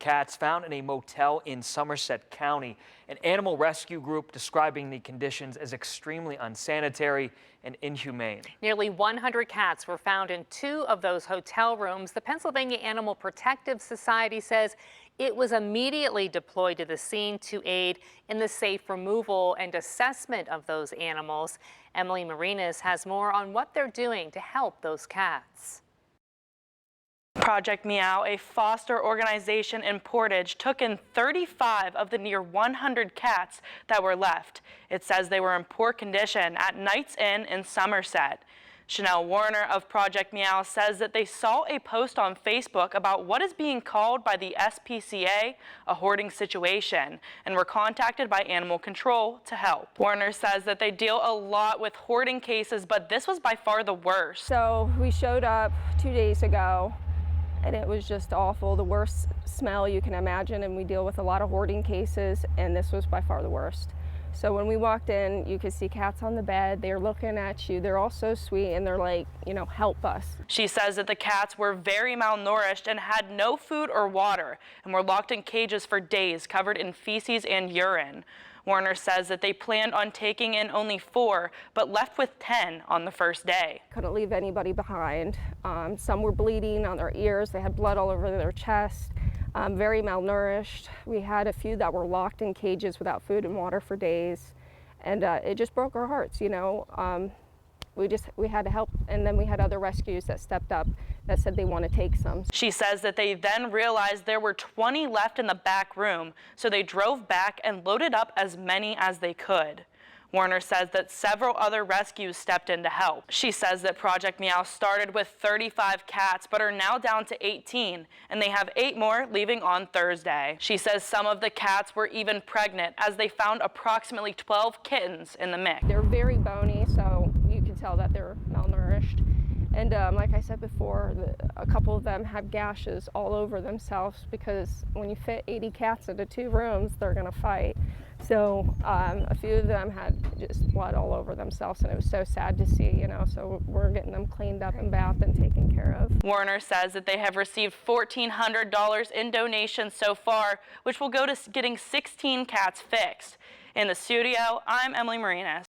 cats found in a motel in Somerset County. An animal rescue group describing the conditions as extremely unsanitary and inhumane. Nearly 100 cats were found in 2 of those hotel rooms. The Pennsylvania Animal Protective Society says it was immediately deployed to the scene to aid in the safe removal and assessment of those animals. Emily Marinas has more on what they're doing to help those cats. Project Meow, a foster organization in Portage, took in 35 of the near 100 cats that were left. It says they were in poor condition at Knight's Inn in Somerset. Chanel Warner of Project Meow says that they saw a post on Facebook about what is being called by the SPCA a hoarding situation and were contacted by Animal Control to help. Warner says that they deal a lot with hoarding cases, but this was by far the worst. So we showed up 2 days ago, and it was just awful, the worst smell you can imagine, and we deal with a lot of hoarding cases, and this was by far the worst. So when we walked in, you could see cats on the bed, they're looking at you, they're all so sweet, and they're like, you know, help us. She says that the cats were very malnourished and had no food or water, and were locked in cages for days covered in feces and urine. Warner says that they planned on taking in only 4, but left with 10 on the first day. Couldn't leave anybody behind. Some were bleeding on their ears, they had blood all over their chest, very malnourished. We had a few that were locked in cages without food and water for days, and it just broke our hearts, you know. We had to help, and then we had other rescues that stepped up that said they want to take some. She says that they then realized there were 20 left in the back room, so they drove back and loaded up as many as they could. Warner says that several other rescues stepped in to help. She says that Project Meow started with 35 cats, but are now down to 18, and they have 8 more leaving on Thursday. She says some of the cats were even pregnant, as they found approximately 12 kittens in the mix. They're very bony, so you can tell that they're malnourished. And like I said before, a couple of them have gashes all over themselves, because when you fit 80 cats into 2 rooms, they're going to fight. So a few of them had just blood all over themselves, and it was so sad to see, you know, so we're getting them cleaned up and bathed and taken care of. Warner says that they have received $1,400 in donations so far, which will go to getting 16 cats fixed. In the studio, I'm Emily Marinas.